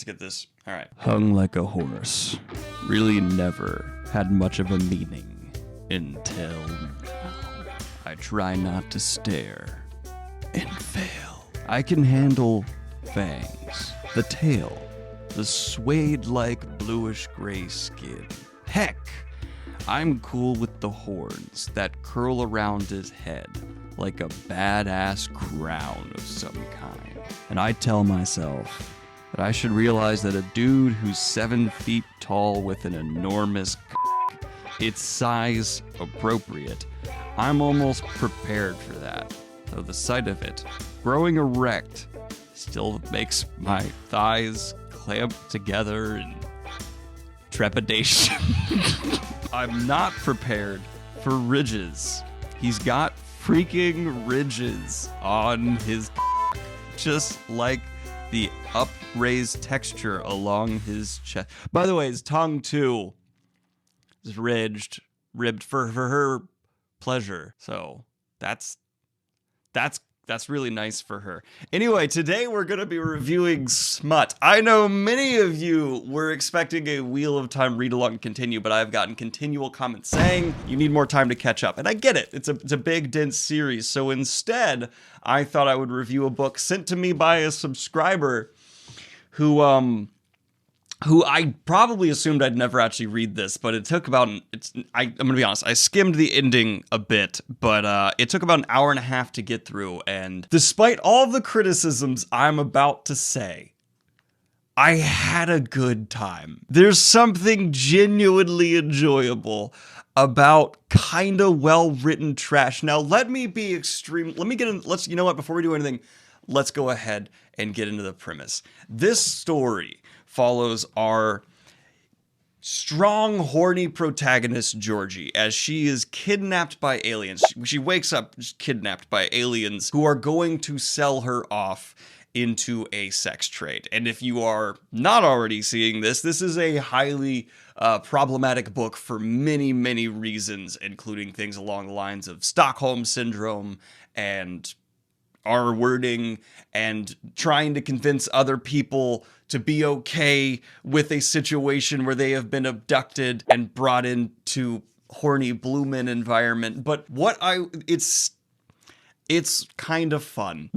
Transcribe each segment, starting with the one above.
Let's get this. All right. Hung like a horse. Really never had much of a meaning until now. I try not to stare and fail. I can handle fangs, the tail, the suede-like bluish-gray skin. Heck, I'm cool with the horns that curl around his head like a badass crown of some kind. And I tell myself that I should realize that a dude who's 7 feet tall with an enormous it's size appropriate. I'm almost prepared for that, though the sight of it, growing erect, still makes my thighs clamp together in trepidation. I'm not prepared for ridges. He's got freaking ridges on his just like the upraised texture along his chest. By the way, his tongue too is ribbed for her pleasure. So that's really nice for her. Anyway, today we're going to be reviewing Smut. I know many of you were expecting a Wheel of Time read-along continue, but I've gotten continual comments saying you need more time to catch up. And I get it. It's a big, dense series. So instead, I thought I would review a book sent to me by a subscriber who I probably assumed I'd never actually read this, but it took about, I'm gonna be honest, I skimmed the ending a bit, but it took about an hour and a half to get through, and despite all the criticisms I'm about to say, I had a good time. There's something genuinely enjoyable about kinda well-written trash. Now, let me get in, you know what, before we do anything, let's go ahead and get into the premise. This story follows our strong, horny protagonist, Georgie, as she is kidnapped by aliens. She wakes up kidnapped by aliens who are going to sell her off into a sex trade. And if you are not already seeing this, this is a highly problematic book for many, many reasons, including things along the lines of Stockholm Syndrome and R-wording and trying to convince other people to be okay with a situation where they have been abducted and brought into horny blue men environment. But it's kind of fun.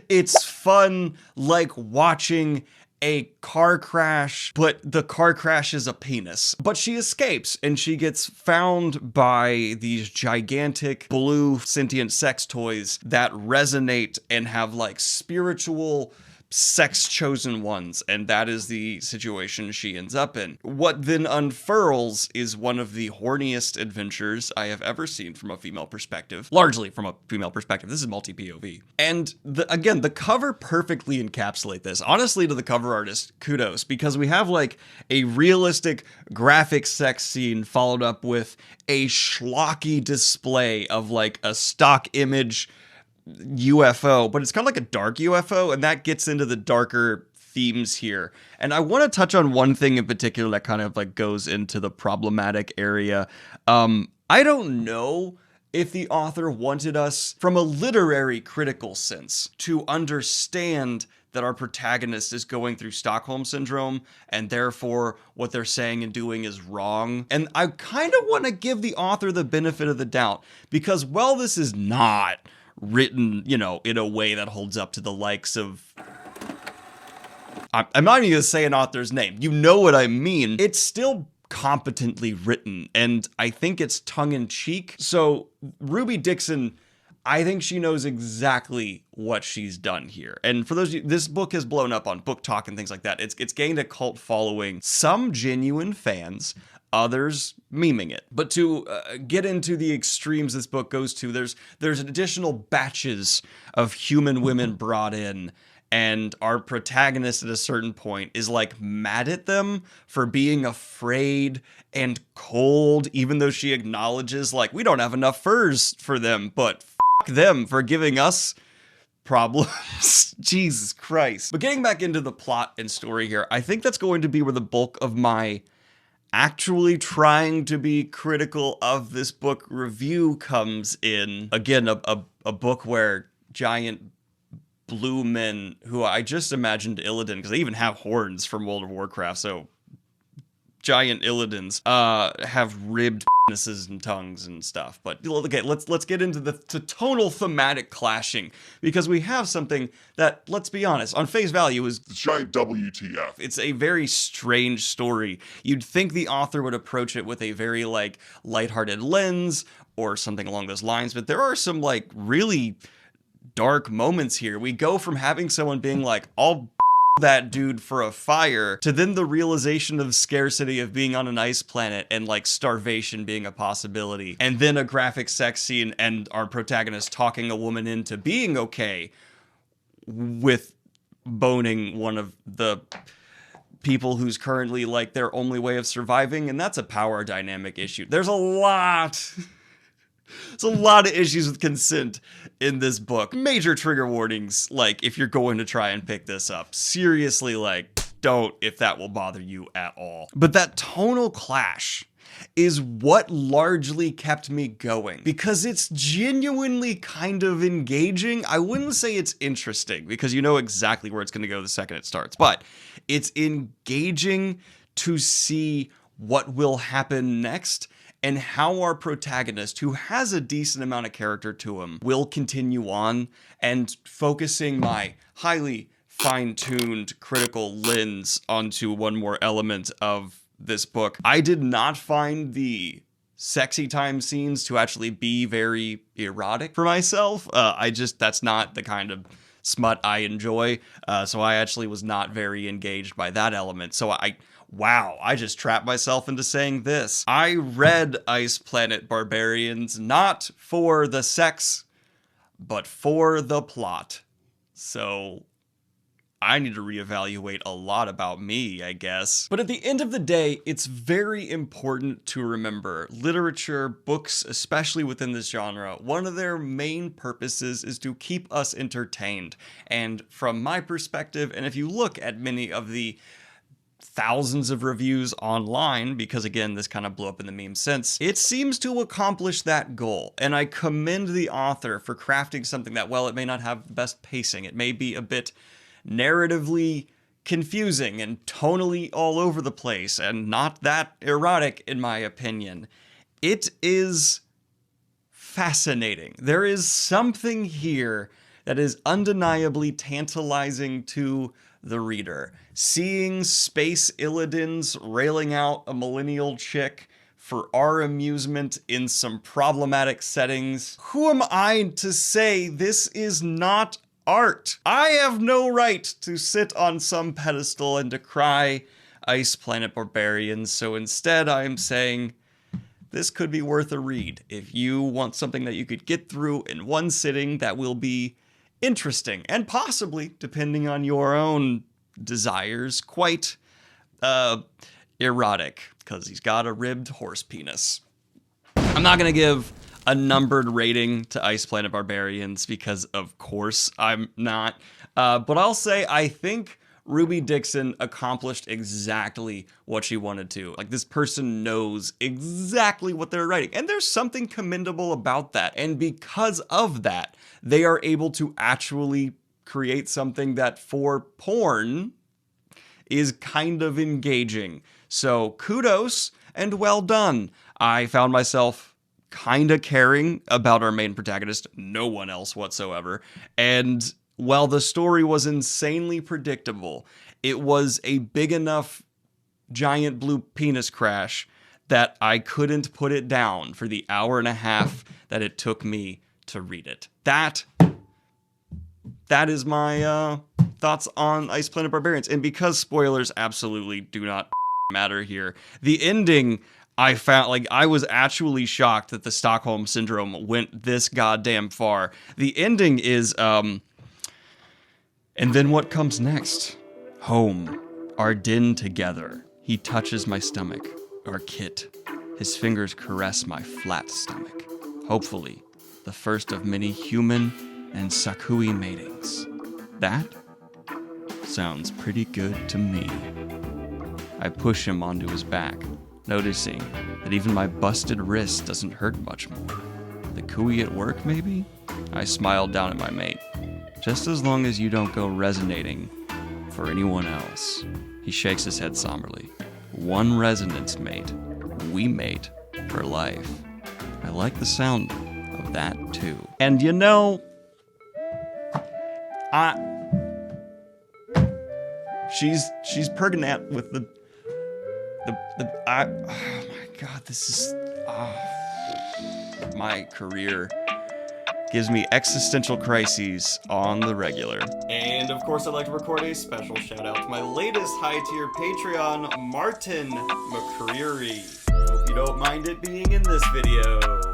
It's fun like watching a car crash, but the car crash is a penis. But she escapes, and she gets found by these gigantic blue sentient sex toys that resonate and have like spiritual sex chosen ones, and that is the situation she ends up in. What then unfurls is one of the horniest adventures I have ever seen from a female perspective, largely from a female perspective. This is multi-POV. And again, the cover perfectly encapsulates this. Honestly, to the cover artist, kudos, because we have like a realistic graphic sex scene followed up with a schlocky display of like a stock image UFO, but it's kind of like a dark UFO, and that gets into the darker themes here. And I want to touch on one thing in particular that kind of like goes into the problematic area. I don't know if the author wanted us, from a literary critical sense, to understand that our protagonist is going through Stockholm Syndrome, and therefore what they're saying and doing is wrong. And I kind of want to give the author the benefit of the doubt, because while this is not written, you know, in a way that holds up to the likes of... I'm not even going to say an author's name. You know what I mean. It's still competently written, and I think it's tongue-in-cheek. So Ruby Dixon, I think she knows exactly what she's done here. And for those of you, this book has blown up on Book Talk and things like that. It's gained a cult following. Some genuine fans, others memeing it. But to get into the extremes this book goes to, there's additional batches of human women brought in, and our protagonist at a certain point is like mad at them for being afraid and cold, even though she acknowledges like we don't have enough furs for them, but fuck them for giving us problems. Jesus Christ. But getting back into the plot and story here, I think that's going to be where the bulk of my actually trying to be critical of this book review comes in. Again, a book where giant blue men who I just imagined Illidan, because they even have horns from World of Warcraft, so giant Illidans have ribbed penises and tongues and stuff. But okay, let's get into the tonal thematic clashing, because we have something that, let's be honest, on face value is giant WTF. It's a very strange story. You'd think the author would approach it with a very like lighthearted lens or something along those lines, but there are some like really dark moments here. We go from having someone being like, I'll that dude for a fire, to then the realization of scarcity of being on an ice planet and like starvation being a possibility, and then a graphic sex scene and our protagonist talking a woman into being okay with boning one of the people who's currently like their only way of surviving, and that's a power dynamic issue. There's a lot of issues with consent in this book. Major trigger warnings, like, if you're going to try and pick this up. Seriously, like, don't, if that will bother you at all. But that tonal clash is what largely kept me going, because it's genuinely kind of engaging. I wouldn't say it's interesting, because you know exactly where it's going to go the second it starts, but it's engaging to see what will happen next, and how our protagonist, who has a decent amount of character to him, will continue on, and focusing my highly fine-tuned critical lens onto one more element of this book. I did not find the sexy time scenes to actually be very erotic for myself. That's not the kind of smut I enjoy, so I actually was not very engaged by that element. So Wow, I just trapped myself into saying this. I read Ice Planet Barbarians not for the sex, but for the plot. So I need to reevaluate a lot about me, I guess. But at the end of the day, it's very important to remember literature, books, especially within this genre, one of their main purposes is to keep us entertained. And from my perspective, and if you look at many of the thousands of reviews online, because again, this kind of blew up in the meme sense, it seems to accomplish that goal. And I commend the author for crafting something that, while it may not have the best pacing, it may be a bit narratively confusing and tonally all over the place and not that erotic, in my opinion, it is fascinating. There is something here that is undeniably tantalizing to the reader. Seeing space Illidans railing out a millennial chick for our amusement in some problematic settings. Who am I to say this is not art? I have no right to sit on some pedestal and decry Ice Planet Barbarians, so instead I'm saying this could be worth a read. If you want something that you could get through in one sitting that will be interesting, and possibly, depending on your own desires, quite erotic, because he's got a ribbed horse penis. I'm not going to give a numbered rating to Ice Planet Barbarians, because of course I'm not, but I'll say I think Ruby Dixon accomplished exactly what she wanted to. Like, this person knows exactly what they're writing, and there's something commendable about that. And because of that, they are able to actually create something that for porn is kind of engaging. So kudos and well done. I found myself kind of caring about our main protagonist, no one else whatsoever. And while the story was insanely predictable, it was a big enough giant blue penis crash that I couldn't put it down for the hour and a half that it took me to read it. That is my thoughts on Ice Planet Barbarians. And because spoilers absolutely do not matter here, the ending, I found, like, I was actually shocked that the Stockholm Syndrome went this goddamn far. The ending is, and then what comes next? Home, our den together. He touches my stomach, our kit. His fingers caress my flat stomach. Hopefully, the first of many human and Sakui matings. That sounds pretty good to me. I push him onto his back, noticing that even my busted wrist doesn't hurt much more. The cooey at work, maybe? I smiled down at my mate. Just as long as you don't go resonating for anyone else. He shakes his head somberly. One resonance mate. We mate for life. I like the sound of that too. And you know, she's pregnant with oh my god, this is my career gives me existential crises on the regular. And of course, I'd like to record a special shout out to my latest high-tier Patreon, Martin McCreary. Hope you don't mind it being in this video.